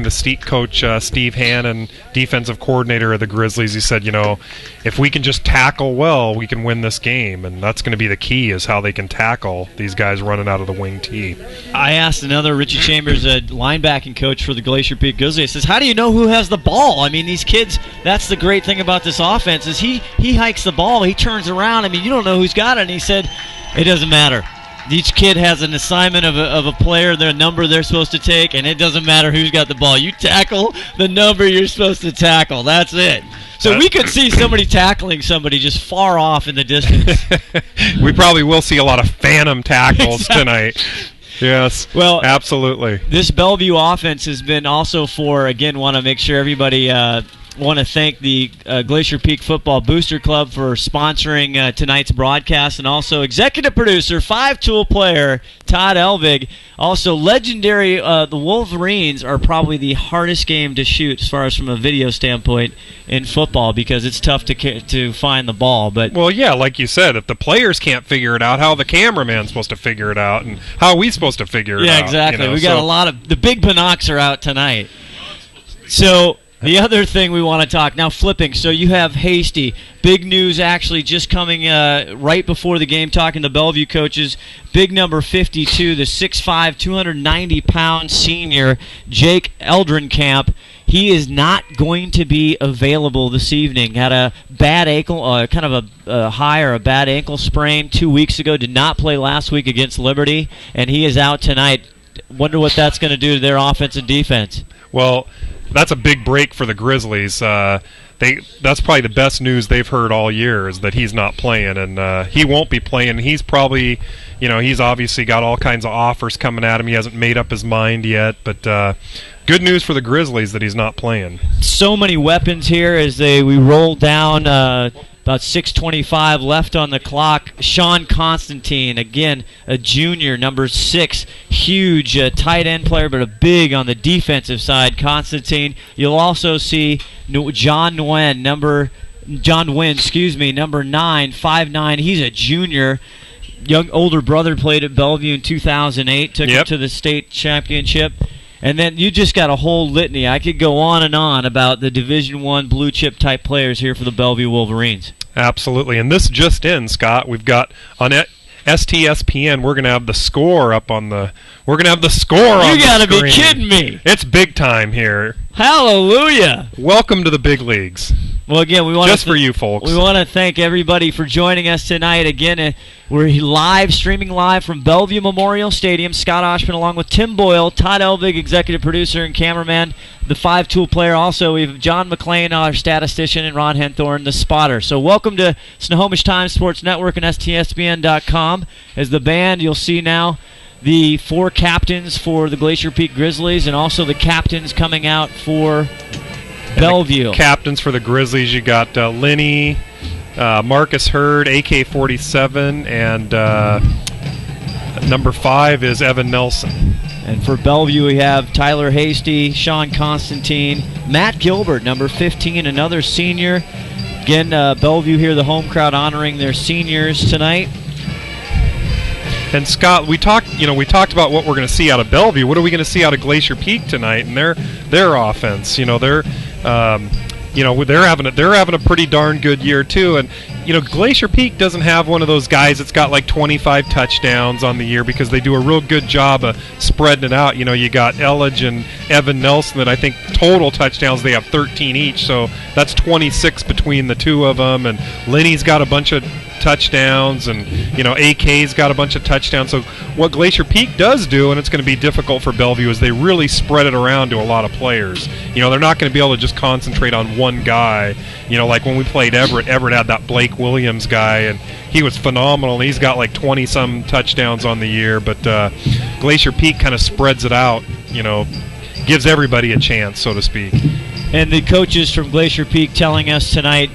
talking to Coach Steve Hannon, defensive coordinator of the Grizzlies. He said, if we can just tackle well, we can win this game, and that's going to be the key, is how they can tackle these guys running out of the wing tee. I asked another Richie Chambers, a linebacking coach for the Glacier Peak Grizzlies. He says, how do you know who has the ball? I mean, these kids, that's the great thing about this offense, is he hikes the ball, he turns around. I mean, you don't know who's got it. And he said, it doesn't matter. Each kid has an assignment of a player, their number they're supposed to take, and it doesn't matter who's got the ball. You tackle the number you're supposed to tackle. That's it. So we could see somebody tackling somebody just far off in the distance. We probably will see a lot of phantom tackles tonight. Yes, well, absolutely. This Bellevue offense has been also want to make sure everybody want to thank the Glacier Peak Football Booster Club for sponsoring tonight's broadcast, and also executive producer, five-tool player, Todd Elvig. Also legendary, the Wolverines are probably the hardest game to shoot as far as from a video standpoint in football, because it's tough to find the ball. But well, yeah, like you said, if the players can't figure it out, how the cameraman's supposed to figure it out, and how are we supposed to figure it out? Yeah, exactly. We got a lot of the big binocs are out tonight. So the other thing we want to talk now, flipping. So you have Hasty. Big news actually just coming right before the game, talking to Bellevue coaches. Big number 52, the 6'5", 290-pound senior, Jake Eldrenkamp. He is not going to be available this evening. Had a bad ankle, kind of a high or a bad ankle sprain 2 weeks ago. Did not play last week against Liberty, and he is out tonight. Wonder what that's going to do to their offense and defense. Well, that's a big break for the Grizzlies. That's probably the best news they've heard all year, is that he's not playing, and he won't be playing. He's probably, he's obviously got all kinds of offers coming at him. He hasn't made up his mind yet, but good news for the Grizzlies that he's not playing. So many weapons here as we roll down. About 6:25 left on the clock. Sean Constantine, again, a junior, number 6, huge tight end player, but a big on the defensive side. Constantine. You'll also see John Nguyen, number 9, 5'9". He's a junior. Older brother played at Bellevue in 2008, took him to the state championship. And then you just got a whole litany. I could go on and on about the Division I blue-chip type players here for the Bellevue Wolverines. Absolutely. And this just in, Scott. We've got on STSPN, we're going to have the score up on the... We're going to have the score on the screen. You got to be kidding me. It's big time here. Hallelujah. Welcome to the big leagues. Well, again, we want just for you folks. We want to thank everybody for joining us tonight. Again, we're streaming live from Bellevue Memorial Stadium. Scott Oshman along with Tim Boyle, Todd Elvig, executive producer and cameraman, the five-tool player. Also, we have John McClain, our statistician, and Ron Henthorne, the spotter. So welcome to Snohomish Times Sports Network and STSBN.com. As the band, you'll see now the 4 captains for the Glacier Peak Grizzlies, and also the captains coming out for Bellevue. Captains for the Grizzlies, you got Linney, Marcus Hurd, AK-47, and number 5 is Evan Nelson. And for Bellevue, we have Tyler Hasty, Sean Constantine, Matt Gilbert, number 15, another senior. Again, Bellevue here, the home crowd honoring their seniors tonight. And Scott, we talked about what we're going to see out of Bellevue. What are we going to see out of Glacier Peak tonight and their offense? They're having a pretty darn good year too. And Glacier Peak doesn't have one of those guys that's got like 25 touchdowns on the year, because they do a real good job of spreading it out. You got Elledge and Evan Nelson that I think total touchdowns they have 13 each, so that's 26 between the two of them. And Lenny's got a bunch of touchdowns, and AK's got a bunch of touchdowns. So what Glacier Peak does do, and it's going to be difficult for Bellevue, is they really spread it around to a lot of players. They're not going to be able to just concentrate on one guy. Like when we played Everett had that Blake Williams guy, and he was phenomenal, and he's got like 20-some touchdowns on the year. But Glacier Peak kind of spreads it out, gives everybody a chance, so to speak. And the coaches from Glacier Peak telling us tonight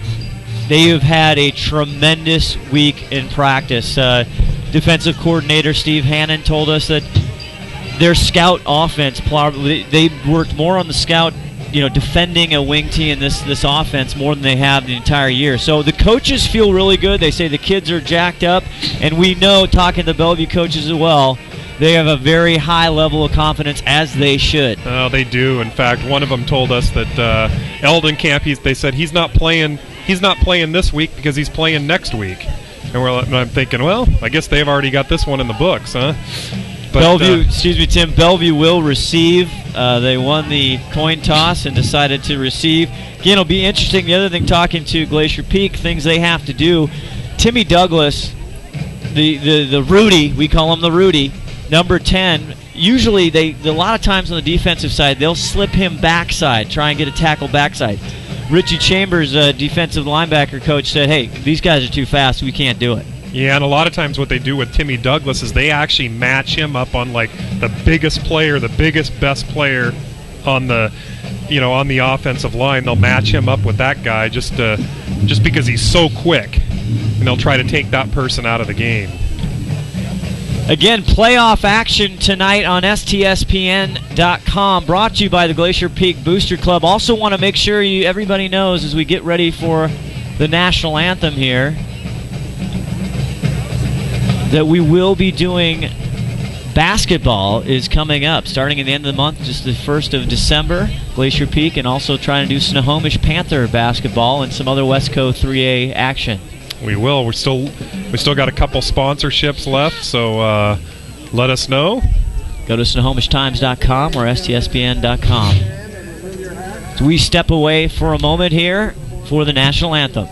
they have had a tremendous week in practice. Defensive coordinator Steve Hannon told us that their scout offense, they worked more on the scout, defending a wing tee in this offense more than they have the entire year. So the coaches feel really good. They say the kids are jacked up, and we know, talking to the Bellevue coaches as well, They have a very high level of confidence, as they should. Oh, they do. In fact, one of them told us that Eldon Camp, they said he's not playing this week because he's playing next week. And I'm thinking, well, I guess they've already got this one in the books, huh? But, Bellevue will receive. They won the coin toss and decided to receive. Again, it'll be interesting. The other thing, talking to Glacier Peak, things they have to do. Timmy Douglas, the Rudy, we call him the Rudy, number 10. Usually, a lot of times on the defensive side, they'll slip him backside, try and get a tackle backside. Richie Chambers, defensive linebacker coach, said, hey, these guys are too fast. We can't do it. Yeah, and a lot of times what they do with Timmy Douglas is they actually match him up on like the biggest player, the biggest, best player on the offensive line. They'll match him up with that guy just because he's so quick, and they'll try to take that person out of the game. Again, playoff action tonight on STSPN.com, brought to you by the Glacier Peak Booster Club. Also want to make sure everybody knows as we get ready for the national anthem here that we will be doing basketball is coming up, starting at the end of the month, just the 1st of December, Glacier Peak, and also trying to do Snohomish Panther basketball and some other Westco 3A action. We will. We still got a couple sponsorships left, so let us know. Go to SnohomishTimes.com or STSPN.com. So we step away for a moment here for the national anthem.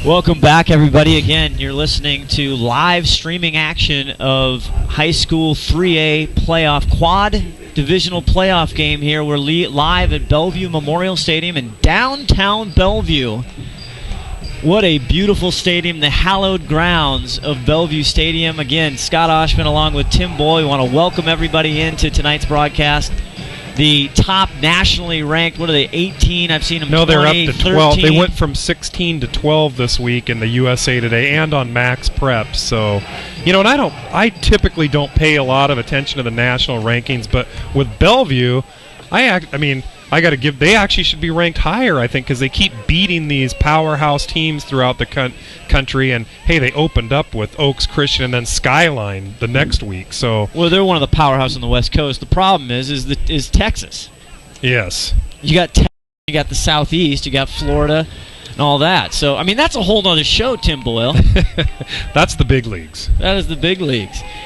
Welcome back, everybody. Again, you're listening to live streaming action of high school 3A playoff quad divisional playoff game here. We're live at Bellevue Memorial Stadium in downtown Bellevue. What a beautiful stadium, the hallowed grounds of Bellevue Stadium. Again, Scott Oshman along with Tim Boyle. We want to welcome everybody into tonight's broadcast. The top nationally ranked, what are they, 18? I've seen them 20, they're up to 12. 13. They went from 16 to 12 this week in the USA Today and on Max Prep. So, and I typically don't pay a lot of attention to the national rankings, but with Bellevue, I got to give. They actually should be ranked higher, I think, because they keep beating these powerhouse teams throughout the country. And hey, they opened up with Oaks Christian and then Skyline the next week. So they're one of the powerhouses on the West Coast. The problem is Texas. Yes, you got Texas, you got the Southeast, you got Florida, and all that. So that's a whole other show, Tim Boyle. That's the big leagues. That is the big leagues.